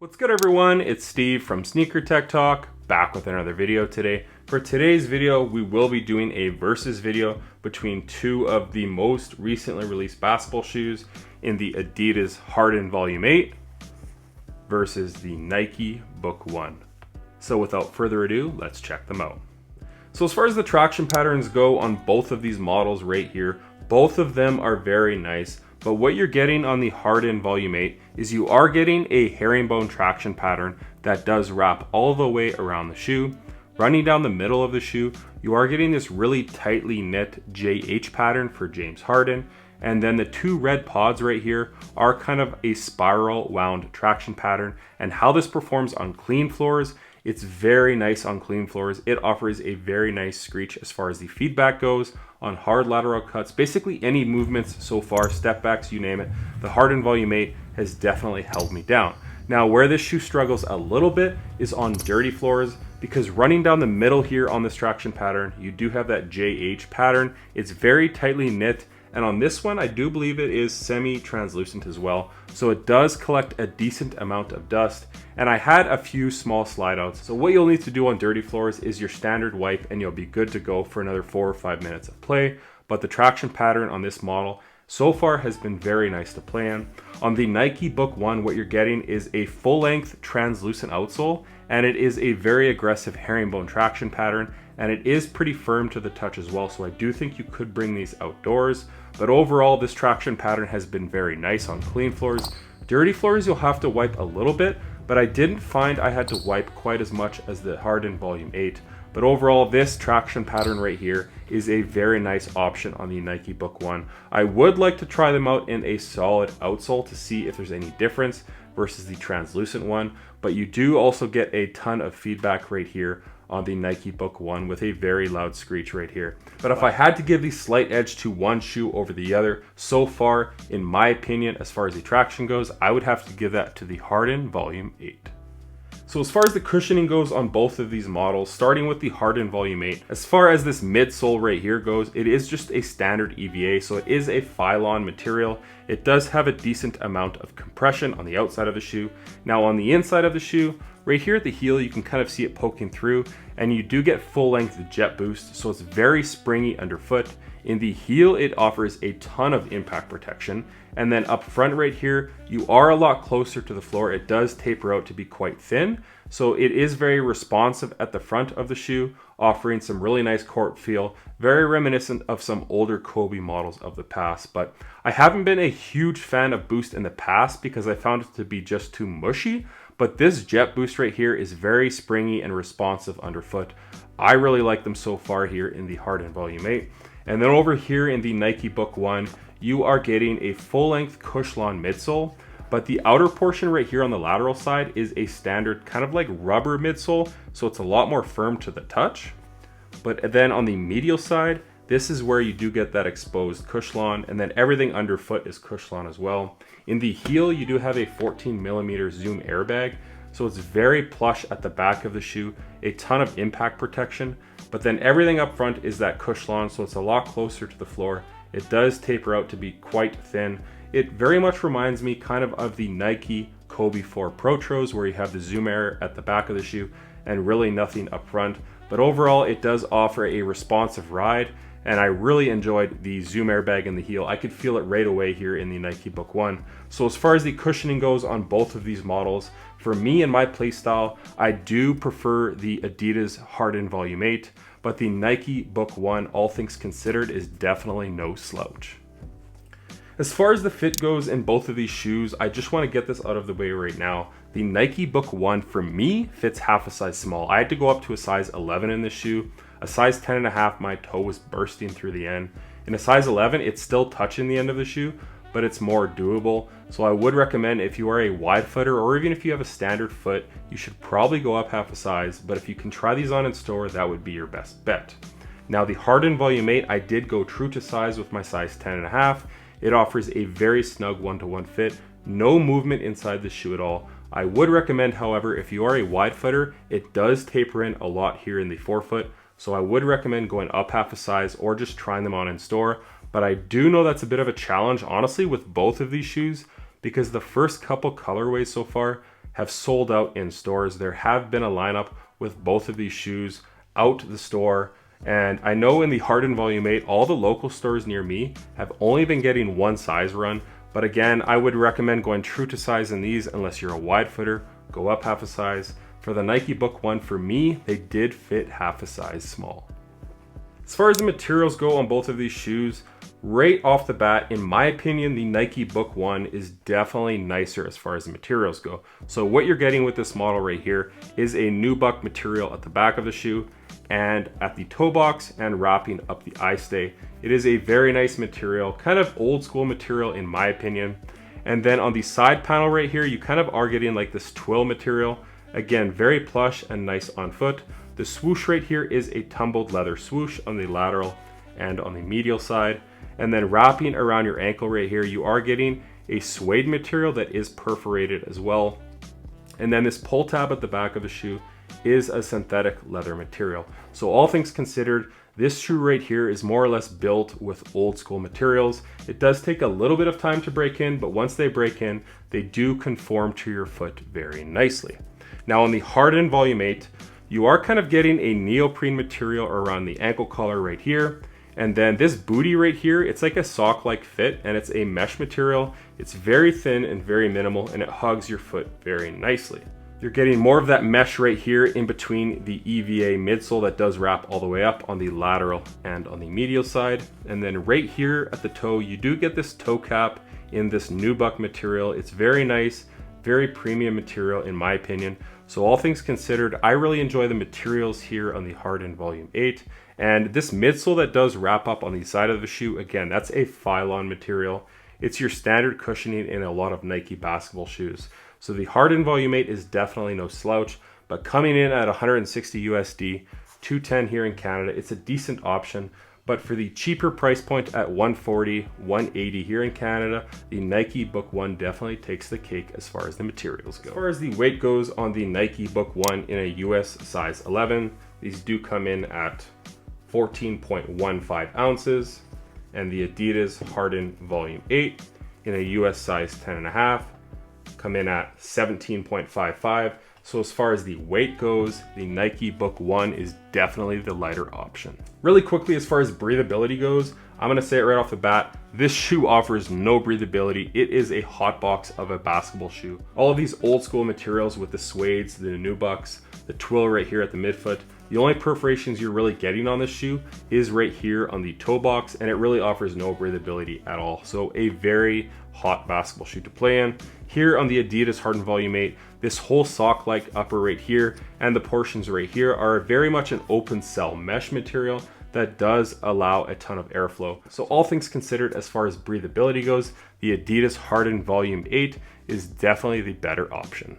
What's good everyone, it's Steve from SnkrTechTalk, back with another video today. For today's video, we will be doing a versus video between two of the most recently released basketball shoes in the Adidas Harden Volume 8 versus the Nike Book 1. So without further ado, let's check them out. So as far as the traction patterns go on both of these models right here, both of them are very nice. But what you're getting on the Harden Volume 8 is you are getting a herringbone traction pattern that does wrap all the way around the shoe. Running down the middle of the shoe, you are getting this really tightly knit JH pattern for James Harden. And then the two red pods right here are kind of a spiral wound traction pattern. And how this performs on clean floors, it's very nice on clean floors. It offers a very nice screech as far as the feedback goes. On hard lateral cuts, basically any movements so far, step backs, you name it, the Harden Volume 8 has definitely held me down. Now where this shoe struggles a little bit is on dirty floors, because running down the middle here on this traction pattern, you do have that JH pattern. It's very tightly knit. And on this one, I do believe it is semi-translucent as well. So it does collect a decent amount of dust. And I had a few small slide outs. So what you'll need to do on dirty floors is your standard wipe and you'll be good to go for another 4 or 5 minutes of play. But the traction pattern on this model so far has been very nice to play in. On the Nike Book 1, what you're getting is a full-length translucent outsole, and it is a very aggressive herringbone traction pattern, and it is pretty firm to the touch as well, so I do think you could bring these outdoors. But overall, this traction pattern has been very nice on clean floors. Dirty floors, you'll have to wipe a little bit, but I didn't find I had to wipe quite as much as the Harden Volume 8. But overall, this traction pattern right here is a very nice option on the Nike Book 1. I would like to try them out in a solid outsole to see if there's any difference versus the translucent one, but you do also get a ton of feedback right here on the Nike Book 1 with a very loud screech right here. But if I had to give the slight edge to one shoe over the other, so far, in my opinion, as far as the traction goes, I would have to give that to the Harden Volume 8. So as far as the cushioning goes on both of these models, starting with the Harden Volume 8, as far as this midsole right here goes, it is just a standard EVA, so it is a Phylon material. It does have a decent amount of compression on the outside of the shoe. Now on the inside of the shoe, right here at the heel, you can kind of see it poking through, and you do get full-length jet boost, so it's very springy underfoot. In the heel, it offers a ton of impact protection. And then up front right here, you are a lot closer to the floor. It does taper out to be quite thin. So it is very responsive at the front of the shoe, offering some really nice court feel, very reminiscent of some older Kobe models of the past. But I haven't been a huge fan of Boost in the past because I found it to be just too mushy. But this jet boost right here is very springy and responsive underfoot. I really like them so far here in the Harden Volume 8. And then over here in the Nike Book 1, you are getting a full-length Cushlon midsole, but the outer portion right here on the lateral side is a standard kind of like rubber midsole, so it's a lot more firm to the touch. But then on the medial side, this is where you do get that exposed Cushlon, and then everything underfoot is Cushlon as well. In the heel, you do have a 14mm Zoom airbag, so it's very plush at the back of the shoe, a ton of impact protection, but then everything up front is that Cushlon, so it's a lot closer to the floor. It does taper out to be quite thin. It very much reminds me kind of the Nike Kobe 4 Protros, where you have the Zoom Air at the back of the shoe and really nothing up front. But overall, it does offer a responsive ride, and I really enjoyed the Zoom airbag in the heel. I could feel it right away here in the Nike Book 1. So as far as the cushioning goes on both of these models, for me and my playstyle, I do prefer the Adidas Harden Volume 8, but the Nike Book 1, all things considered, is definitely no slouch. As far as the fit goes in both of these shoes, I just want to get this out of the way right now. The Nike Book 1 for me fits half a size small. I had to go up to a size 11 in this shoe. A size 10.5, my toe was bursting through the end. In a size 11, it's still touching the end of the shoe, but it's more doable. So I would recommend, if you are a wide footer or even if you have a standard foot, you should probably go up half a size, but if you can try these on in store, that would be your best bet. Now the Harden Volume 8, I did go true to size with my size 10.5. It offers a very snug one-to-one fit, no movement inside the shoe at all. I would recommend, however, if you are a wide footer, it does taper in a lot here in the forefoot, so I would recommend going up half a size or just trying them on in store. But I do know that's a bit of a challenge, honestly, with both of these shoes, because the first couple colorways so far have sold out in stores. There have been a lineup with both of these shoes out the store. And I know in the Harden Volume 8, all the local stores near me have only been getting one size run. But again, I would recommend going true to size in these unless you're a wide footer, go up half a size. For the Nike Book 1, for me, they did fit half a size small. As far as the materials go on both of these shoes, right off the bat, in my opinion, the Nike Book 1 is definitely nicer as far as the materials go. So what you're getting with this model right here is a nubuck material at the back of the shoe and at the toe box and wrapping up the eye stay. It is a very nice material, kind of old school material in my opinion. And then on the side panel right here, you kind of are getting like this twill material. Again, very plush and nice on foot. The swoosh right here is a tumbled leather swoosh on the lateral and on the medial side. And then wrapping around your ankle right here, you are getting a suede material that is perforated as well. And then this pull tab at the back of the shoe is a synthetic leather material. So all things considered, this shoe right here is more or less built with old school materials. It does take a little bit of time to break in, but once they break in, they do conform to your foot very nicely. Now on the Harden Volume 8, you are kind of getting a neoprene material around the ankle collar right here. And then this booty right here, it's like a sock-like fit and it's a mesh material. It's very thin and very minimal and it hugs your foot very nicely. You're getting more of that mesh right here in between the EVA midsole that does wrap all the way up on the lateral and on the medial side. And then right here at the toe, you do get this toe cap in this nubuck material. It's very nice, very premium material in my opinion. So all things considered, I really enjoy the materials here on the Harden Volume 8. And this midsole that does wrap up on the side of the shoe, again, that's a Phylon material. It's your standard cushioning in a lot of Nike basketball shoes. So the Harden Volume 8 is definitely no slouch, but coming in at 160 USD, 210 here in Canada, it's a decent option. But for the cheaper price point at 140, 180 here in Canada, the Nike Book 1 definitely takes the cake as far as the materials go. As far as the weight goes on the Nike Book 1 in a US size 11, these do come in at 14.15 ounces, and the Adidas Harden Volume 8 in a US size 10.5 come in at 17.55. So as far as the weight goes, the Nike Book 1 is definitely the lighter option. Really quickly, as far as breathability goes, I'm gonna say it right off the bat, this shoe offers no breathability. It is a hot box of a basketball shoe. All of these old school materials with the suedes, the nubucks, the twill right here at the midfoot, the only perforations you're really getting on this shoe is right here on the toe box, and it really offers no breathability at all. So a very hot basketball shoe to play in. Here on the Adidas Harden Volume 8, this whole sock-like upper right here and the portions right here are very much an open cell mesh material that does allow a ton of airflow. So all things considered, as far as breathability goes, the Adidas Harden Volume 8 is definitely the better option.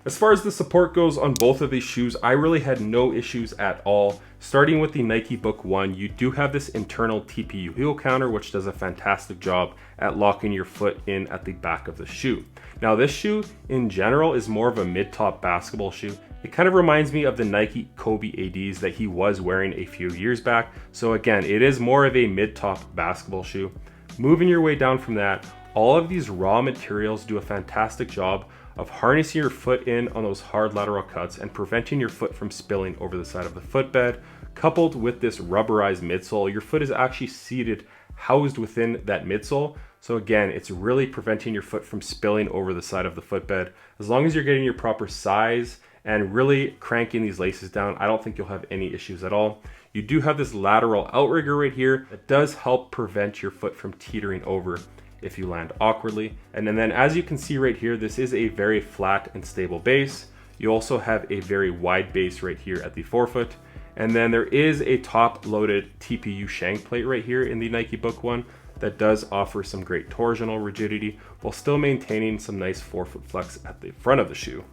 As far as the support goes on both of these shoes, I really had no issues at all. Starting with the Nike Book 1, you do have this internal TPU heel counter, which does a fantastic job at locking your foot in at the back of the shoe. Now this shoe in general is more of a mid-top basketball shoe. It kind of reminds me of the Nike Kobe ADs that he was wearing a few years back. So again, it is more of a mid-top basketball shoe. Moving your way down from that, all of these raw materials do a fantastic job of harnessing your foot in on those hard lateral cuts and preventing your foot from spilling over the side of the footbed. Coupled with this rubberized midsole, your foot is actually seated, housed within that midsole. So again, it's really preventing your foot from spilling over the side of the footbed. As long as you're getting your proper size and really cranking these laces down, I don't think you'll have any issues at all. You do have this lateral outrigger right here that does help prevent your foot from teetering over if you land awkwardly. And then as you can see right here, this is a very flat and stable base. You also have a very wide base right here at the forefoot. And then there is a top loaded TPU shank plate right here in the Nike Book 1 that does offer some great torsional rigidity while still maintaining some nice forefoot flex at the front of the shoe.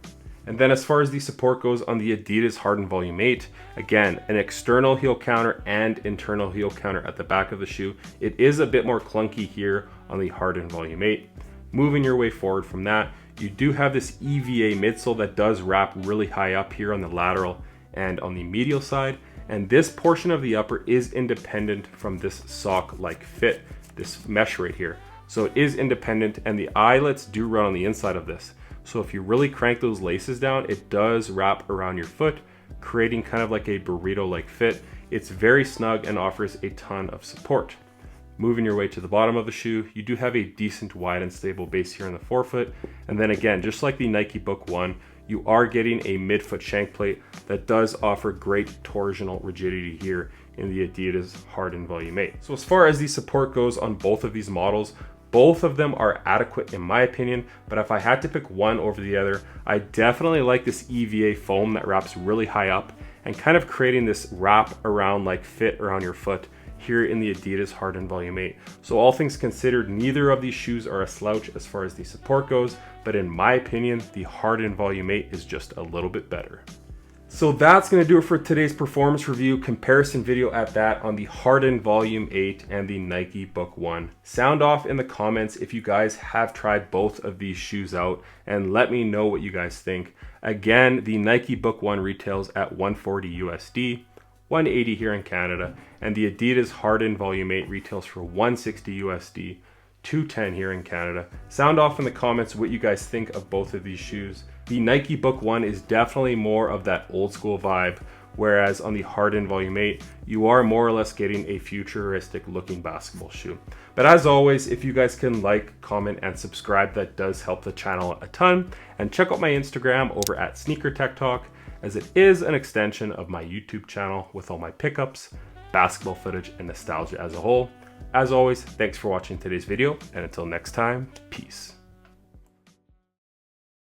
And then as far as the support goes on the Adidas Harden Volume 8, again, an external heel counter and internal heel counter at the back of the shoe. It is a bit more clunky here on the Harden Volume 8. Moving your way forward from that, you do have this EVA midsole that does wrap really high up here on the lateral and on the medial side. And this portion of the upper is independent from this sock-like fit, this mesh right here. So it is independent, and the eyelets do run on the inside of this. So if you really crank those laces down, it does wrap around your foot, creating kind of like a burrito-like fit. It's very snug and offers a ton of support. Moving your way to the bottom of the shoe, you do have a decent wide and stable base here in the forefoot. And then again, just like the Nike Book 1, you are getting a midfoot shank plate that does offer great torsional rigidity here in the Adidas Harden Volume 8. So as far as the support goes on both of these models, both of them are adequate in my opinion, but if I had to pick one over the other, I definitely like this EVA foam that wraps really high up and kind of creating this wrap around like fit around your foot here in the Adidas Harden Volume 8. So all things considered, neither of these shoes are a slouch as far as the support goes, but in my opinion, the Harden Volume 8 is just a little bit better. So that's going to do it for today's performance review comparison video at that on the Harden Volume 8 and the Nike Book 1. Sound off in the comments if you guys have tried both of these shoes out and let me know what you guys think. Again, the Nike Book 1 retails at $140 USD, $180 here in Canada, and the Adidas Harden Volume 8 retails for $160 USD, $210 here in Canada. Sound off in the comments what you guys think of both of these shoes. The Nike Book 1 is definitely more of that old school vibe, whereas on the Harden Volume 8, you are more or less getting a futuristic looking basketball shoe. But as always, if you guys can like, comment, and subscribe, that does help the channel a ton. And check out my Instagram over at SnkrTechTalk, as it is an extension of my YouTube channel with all my pickups, basketball footage, and nostalgia as a whole. As always, thanks for watching today's video, and until next time, peace.